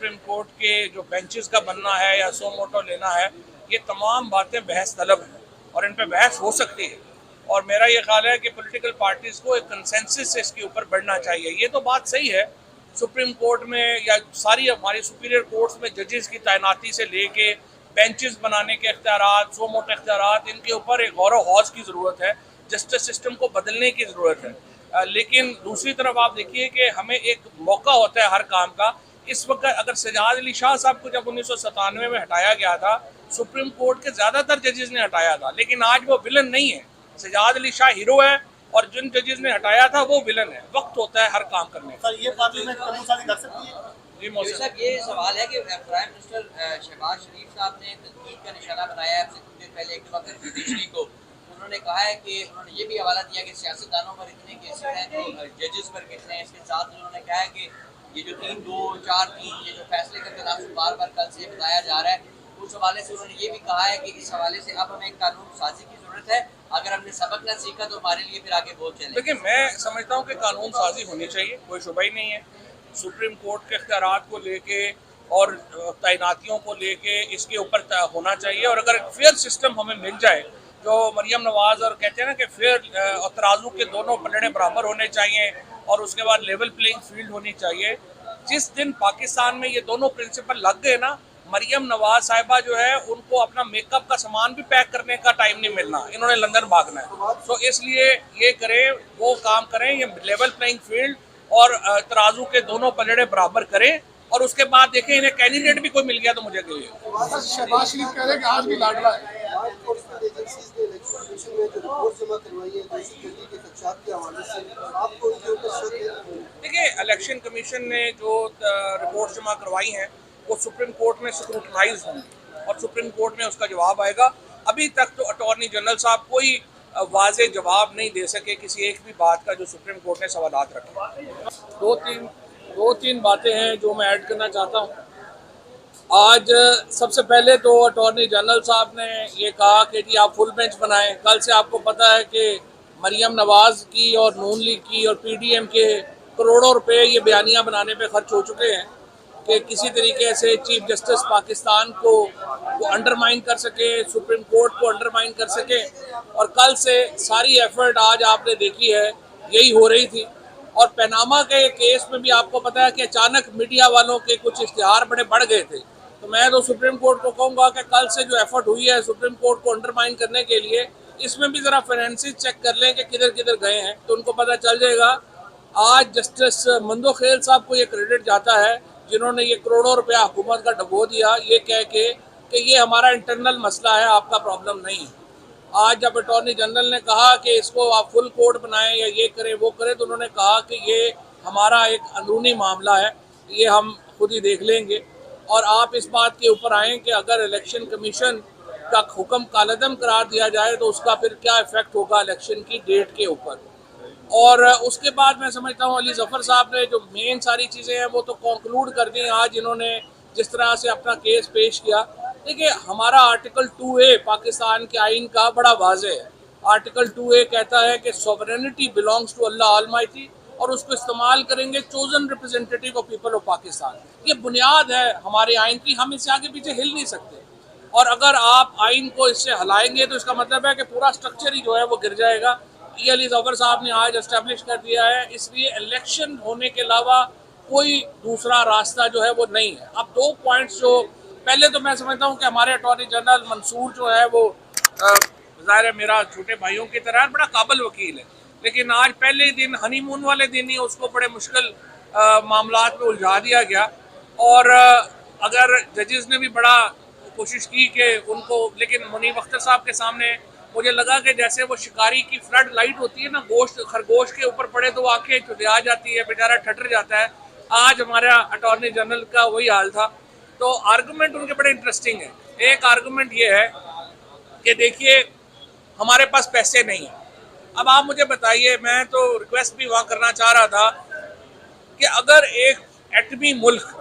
Supreme court के जो benches का बनना है या सो मोटो लेना है, ये तमाम बातें बहस तलब हैं और इन पे बहस हो सकती है। और मेरा ये ख्याल है कि पॉलिटिकल पार्टीज को एक कंसेंसस से इसके ऊपर बढ़ना चाहिए। ये तो बात सही है, सुप्रीम कोर्ट में या सारी हमारी सुपीरियर कोर्ट्स में जजेस की तैनाती से लेके बेंचेस बनाने के इख्तियारात, सो मोटे इख्तियारात, इनके ऊपर एक गौर हौज की ज़रूरत है, जस्टिस सिस्टम को बदलने की ज़रूरत है। लेकिन दूसरी तरफ आप देखिए कि हमें एक मौका होता है हर काम का। इस वक्त अगर सजाद अली शाह साहब को जब 1997 में हटाया गया था, सुप्रीम कोर्ट के ज़्यादातर जजेस ने हटाया था, लेकिन आज वो विलन नहीं है। सजाद अली शाह हीरो है और जिन जजेस ने हटाया था वो विलन है। वक्त होता है हर काम करने का। ये पार्लियामेंट कर सकती है। जी मौसम साहब, ये सवाल है कि प्राइम मिनिस्टर शहबाज शरीफ साहब ने तनकीद का निशाना बनाया है कुछ देर पहले एक वक्त जुडिशरी को। उन्होंने कहा है कि उन्होंने ये भी हवाला दिया कि सियासतदानों पर इतने केसेस हैं तो जजेस पर कितने हैं। इसके साथ उन्होंने कहा है कि ये जो 3-2-4-3 ये जो फैसले का तनासुब बार बार कल से बताया जा रहा है, उस हवाले से उन्होंने ये भी कहा है कि इस हवाले से अब हमें कानून साजी की जरूरत है। अगर हमने सबक न सीखा तो हमारे लिए फिर आगे बहुत चले। देखिए, मैं समझता हूँ कि कानून साजी होनी चाहिए, कोई शुबा ही नहीं है। सुप्रीम कोर्ट के इख्तियारात को लेके और तैनातियों को लेके इसके ऊपर होना चाहिए। और अगर फेयर सिस्टम हमें मिल जाए, जो मरियम नवाज और कहते हैं ना कि फेयर और तराजू के दोनों पलड़े बराबर होने चाहिए और उसके बाद लेवल प्लेइंग फील्ड होनी चाहिए। जिस दिन पाकिस्तान में ये दोनों प्रिंसिपल लग गए ना, मरियम नवाज साहिबा जो है उनको अपना मेकअप का सामान भी पैक करने का टाइम नहीं मिलना, इन्होंने लंदन भागना है। तो इसलिए ये करें, वो काम करें, ये लेवल प्लेइंग फील्ड और तराजू के दोनों पलड़े बराबर करें। और उसके बाद देखें इन्हें कैंडिडेट भी कोई मिल गया तो मुझे कहिए। शहबाज शरीफ कह रहे हैं कि आज भी लाडला है। देखिए, इलेक्शन कमीशन ने जो रिपोर्ट जमा करवाई हैं वो सुप्रीम कोर्ट में स्क्रूटनाइज होंगी और सुप्रीम कोर्ट में उसका जवाब आएगा। अभी तक तो अटॉर्नी जनरल साहब कोई वाज़े जवाब नहीं दे सके किसी एक भी बात का जो सुप्रीम कोर्ट ने सवालात रखे। दो तीन बातें हैं जो मैं ऐड करना चाहता हूँ। आज सबसे पहले तो अटॉर्नी जनरल साहब ने ये कहा कि जी आप फुल बेंच बनाएं। कल से आपको पता है कि मरियम नवाज की और नून लीग की और पीडीएम के करोड़ों रुपए ये बयानियाँ बनाने पे खर्च हो चुके हैं कि किसी तरीके से चीफ जस्टिस पाकिस्तान को अंडरमाइन कर सके, सुप्रीम कोर्ट को अंडरमाइन कर सके। और कल से सारी एफर्ट आज आपने देखी है यही हो रही थी। और पनामा के केस में भी आपको पता है कि अचानक मीडिया वालों के कुछ इश्तिहार बड़े बढ़ गए थे। तो मैं तो सुप्रीम कोर्ट को कहूँगा कि कल से जो एफर्ट हुई है सुप्रीम कोर्ट को अंडरमाइन करने के लिए, इसमें भी ज़रा फाइनेंसिस चेक कर लें कि किधर किधर गए हैं, तो उनको पता चल जाएगा। आज जस्टिस मंदोखेल साहब को ये क्रेडिट जाता है जिन्होंने ये करोड़ों रुपया हुकूमत का डबो दिया ये कह के कि ये हमारा इंटरनल मसला है, आपका प्रॉब्लम नहीं है। आज जब अटॉर्नी जनरल ने कहा कि इसको आप फुल कोर्ट बनाएं या ये करें वो करें, तो उन्होंने कहा कि ये हमारा एक अंदरूनी मामला है, ये हम खुद ही देख लेंगे। और आप इस बात के ऊपर आएँ कि अगर इलेक्शन कमीशन का हुक्म कालअदम करार दिया जाए तो उसका फिर क्या इफेक्ट होगा इलेक्शन की डेट के ऊपर। और उसके बाद मैं समझता हूँ अली ज़फ़र साहब ने जो मेन सारी चीज़ें हैं वो तो कंक्लूड कर दी। आज इन्होंने जिस तरह से अपना केस पेश किया, देखिए हमारा आर्टिकल 2A पाकिस्तान के आइन का बड़ा वाज़ेह है। आर्टिकल 2A कहता है कि sovereignty belongs to Allah almighty और उसको इस्तेमाल करेंगे chosen representative of people of Pakistan. ये बुनियाद है हमारे आइन की, हम इससे आगे पीछे हिल नहीं सकते। और अगर आप आइन को इससे हिलाएंगे तो इसका मतलब है कि पूरा स्ट्रक्चर ही जो है वो गिर जाएगा। ये अली ज़फ़र साहब ने आज एस्टेब्लिश कर दिया है। इसलिए इलेक्शन होने के अलावा कोई दूसरा रास्ता जो है वो नहीं है। अब 2 पॉइंट्स जो पहले तो मैं समझता हूँ कि हमारे अटॉर्नी जनरल मंसूर जो है वो ज़ाहिर है मेरा छोटे भाइयों की तरह बड़ा काबिल वकील है, लेकिन आज पहले ही दिन हनीमून वाले दिन ही उसको बड़े मुश्किल मामलात में उलझा दिया गया। और अगर जजेस ने भी बड़ा कोशिश की कि उनको, लेकिन मुनीब अख्तर साहब के सामने मुझे लगा कि जैसे वो शिकारी की फ्लड लाइट होती है ना, गोश्त खरगोश के ऊपर पड़े तो आंखें चुदिया जाती है, बेचारा ठटर जाता है। आज हमारा अटॉर्नी जनरल का वही हाल था। तो आर्गूमेंट उनके बड़े इंटरेस्टिंग है। एक आर्गूमेंट ये है कि देखिए हमारे पास पैसे नहीं हैं। अब आप मुझे बताइए, मैं तो रिक्वेस्ट भी वहाँ करना चाह रहा था कि अगर एक एटमी मुल्क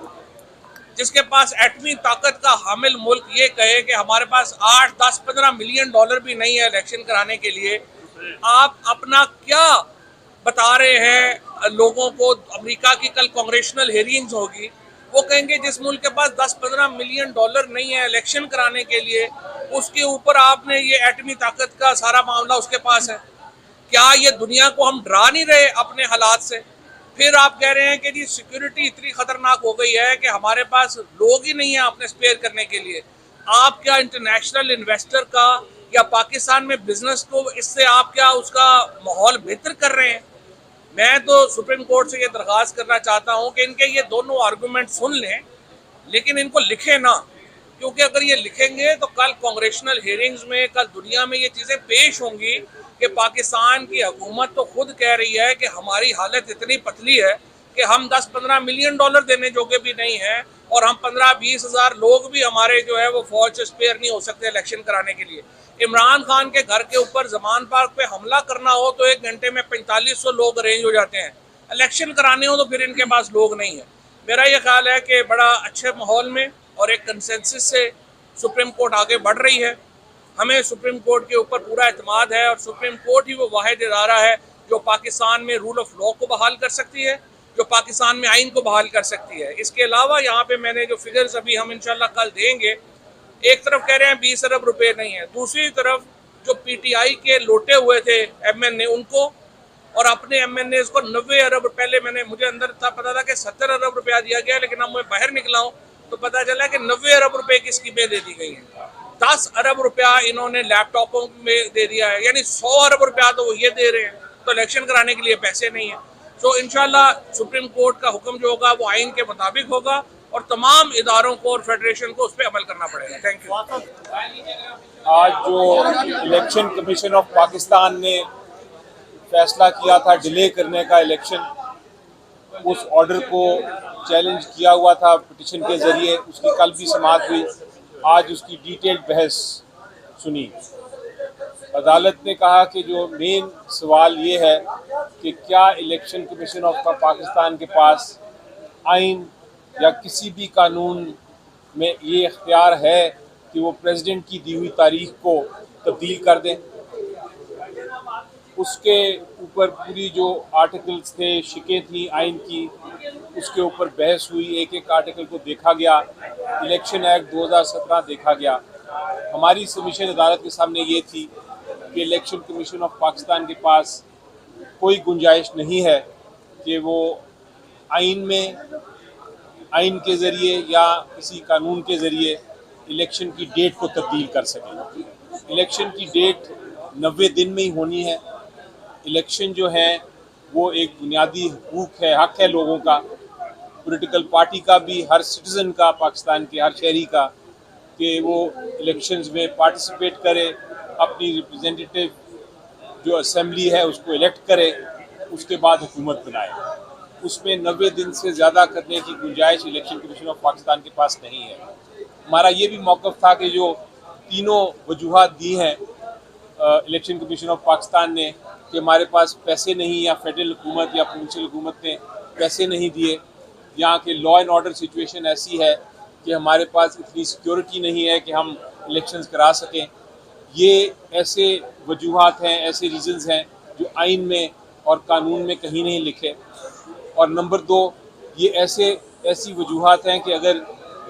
जिसके पास एटमी ताकत का हामिल मुल्क ये कहे कि हमारे पास 8, 10, 15 मिलियन डॉलर भी नहीं है इलेक्शन कराने के लिए, आप अपना क्या बता रहे हैं लोगों को। अमेरिका की कल कांग्रेशनल हेयरिंग्स होगी वो कहेंगे जिस मुल्क के पास 10-15 मिलियन डॉलर नहीं है इलेक्शन कराने के लिए, उसके ऊपर आपने ये एटमी ताकत का सारा मामला उसके पास है। क्या ये दुनिया को हम डरा नहीं रहे अपने हालात से? फिर आप कह रहे हैं कि जी सिक्योरिटी इतनी खतरनाक हो गई है कि हमारे पास लोग ही नहीं है अपने स्पेयर करने के लिए। आप क्या इंटरनेशनल इन्वेस्टर का या पाकिस्तान में बिजनेस को इससे आप क्या उसका माहौल बेहतर कर रहे हैं? मैं तो सुप्रीम कोर्ट से ये दरख्वास्त करना चाहता हूँ कि इनके ये दोनों आर्गूमेंट सुन लें, लेकिन इनको लिखें ना, क्योंकि अगर ये लिखेंगे तो कल कांग्रेशनल हियरिंग्स में, कल दुनिया में ये चीज़ें पेश होंगी कि पाकिस्तान की हुकूमत तो खुद कह रही है कि हमारी हालत इतनी पतली है कि हम 10-15 मिलियन डॉलर देने जोगे भी नहीं हैं, और हम 15-20 हज़ार लोग भी हमारे जो है वो फौज से स्पेयर नहीं हो सकते इलेक्शन कराने के लिए। इमरान खान के घर के ऊपर जमान पार्क पे हमला करना हो तो 1 घंटे में 4500 लोग अरेंज हो जाते हैं, इलेक्शन कराने हो तो फिर इनके पास लोग नहीं है। मेरा ये ख्याल है कि बड़ा अच्छे माहौल में और एक कंसेंसस से सुप्रीम कोर्ट आगे बढ़ रही है। हमें सुप्रीम कोर्ट के ऊपर पूरा एतमाद है, और सुप्रीम कोर्ट ही वो वाहिद इदारा है जो पाकिस्तान में रूल ऑफ लॉ को बहाल कर सकती है, जो पाकिस्तान में आइन को बहाल कर सकती है। इसके अलावा यहाँ पे मैंने जो फिगर्स अभी हम इंशाल्लाह कल देंगे, एक तरफ कह रहे हैं 20 अरब रुपए नहीं है, दूसरी तरफ जो पीटीआई के लोटे हुए थे एमएनए उनको, और अपने एमएनए को 90 अरब, पहले मुझे अंदर था पता था कि 70 अरब रुपया दिया गया, लेकिन अब मैं बाहर निकला हूँ तो पता चला कि 90 अरब रुपए की स्कीमें दे दी गई हैं। 10 अरब रुपया इन्होंने लैपटॉपों में दे दिया है, यानी 100 अरब रुपया तो वो ये दे रहे हैं, तो इलेक्शन कराने के लिए पैसे नहीं है। तो इंशाल्लाह सुप्रीम कोर्ट का हुक्म जो होगा वो आइन के मुताबिक होगा, और तमाम इदारों को और फेडरेशन को उस पर अमल करना पड़ेगा। Thank you. आज जो इलेक्शन कमीशन ऑफ पाकिस्तान ने फैसला किया था डिले करने का इलेक्शन, उस ऑर्डर को चैलेंज किया हुआ था पिटीशन के ज़रिए, उसकी कल भी समाअत हुई। आज उसकी डिटेल्ड बहस सुनी। अदालत ने कहा कि जो मेन सवाल ये है कि क्या इलेक्शन कमीशन ऑफ पाकिस्तान के पास आइन या किसी भी कानून में ये इख्तियार है कि वो प्रेसिडेंट की दी हुई तारीख को तब्दील कर दें। उसके ऊपर पूरी जो आर्टिकल्स थे, शिकें थी आइन की, उसके ऊपर बहस हुई। एक एक आर्टिकल को देखा गया। इलेक्शन एक्ट 2017 देखा गया। हमारी सबमिशन अदालत के सामने ये थी कि इलेक्शन कमीशन ऑफ पाकिस्तान के पास कोई गुंजाइश नहीं है कि वो आइन के ज़रिए या किसी कानून के ज़रिए इलेक्शन की डेट को तब्दील कर सकें। इलेक्शन की डेट 90 दिन में ही होनी है। इलेक्शन जो है वो एक बुनियादी हुकूक है, हक़ है लोगों का, पॉलिटिकल पार्टी का भी, हर सिटीज़न का, पाकिस्तान के हर शहरी का, कि वो इलेक्शंस में पार्टिसिपेट करे, अपनी रिप्रेजेंटेटिव जो असेंबली है उसको इलेक्ट करे, उसके बाद हुकूमत बनाए। उसमें 90 दिन से ज़्यादा करने की गुंजाइश इलेक्शन कमीशन ऑफ पाकिस्तान के पास नहीं है। हमारा ये भी मौक़िफ़ था कि जो तीनों वजूहात दी हैं इलेक्शन कमीशन ऑफ पाकिस्तान ने कि हमारे पास पैसे नहीं, या फेडरल हुकूमत या प्रोविंशियल हुकूमत ने पैसे नहीं दिए, यहाँ के लॉ एंड ऑर्डर सिचुएशन ऐसी है कि हमारे पास इतनी सिक्योरिटी नहीं है कि हम इलेक्शंस करा सकें। ये ऐसे वजूहात हैं, ऐसे रीज़न्स हैं जो आइन में और कानून में कहीं नहीं लिखे। और नंबर 2, ये ऐसी वजूहात हैं कि अगर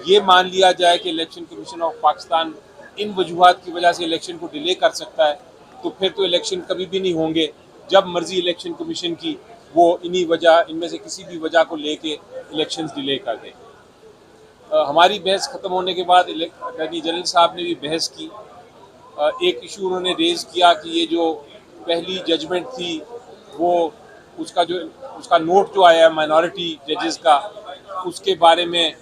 ये मान लिया जाए कि इलेक्शन कमीशन ऑफ पाकिस्तान इन वजूहात की वजह से इलेक्शन को डिले कर सकता है, तो फिर तो इलेक्शन कभी भी नहीं होंगे। जब मर्जी इलेक्शन कमीशन की वो इनमें से किसी भी वजह को लेके इलेक्शंस डिले कर दें। हमारी बहस ख़त्म होने के बाद अटॉर्नी जनरल साहब ने भी बहस की। एक इशू उन्होंने रेज़ किया कि ये जो पहली जजमेंट थी वो उसका नोट जो आया है माइनॉरिटी जजेस का, उसके बारे में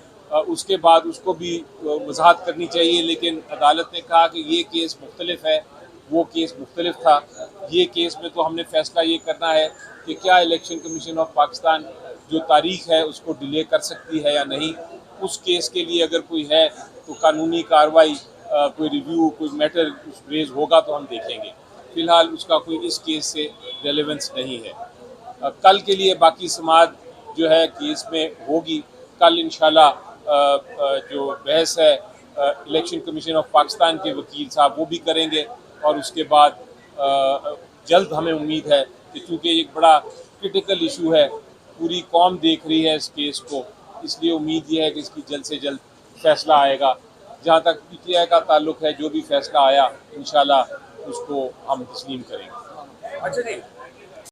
उसके बाद उसको भी वजाहत करनी चाहिए। लेकिन अदालत ने कहा कि ये केस मुख्तलिफ है, वो केस मुख्तलिफ था। ये केस में तो हमने फ़ैसला ये करना है कि क्या इलेक्शन कमीशन ऑफ पाकिस्तान जो तारीख है उसको डिले कर सकती है या नहीं। उस केस के लिए अगर कोई है तो कानूनी कार्रवाई, कोई रिव्यू, कोई मैटर रेज होगा तो हम देखेंगे। फ़िलहाल उसका कोई इस केस से रेलेवेंस नहीं है। कल के लिए बाकी समाअत जो है केस में होगी। कल इंशाल्लाह जो बहस है इलेक्शन कमीशन ऑफ पाकिस्तान के वकील साहब वो भी करेंगे, और उसके बाद जल्द हमें उम्मीद है कि चूँकि एक बड़ा क्रिटिकल इशू है, पूरी कौम देख रही है इस केस को, इसलिए उम्मीद ये है कि इसकी जल्द से जल्द फैसला आएगा। जहाँ तक PTI का ताल्लुक है, जो भी फैसला आया इंशाल्लाह उसको हम तस्लीम करेंगे। अच्छा जी,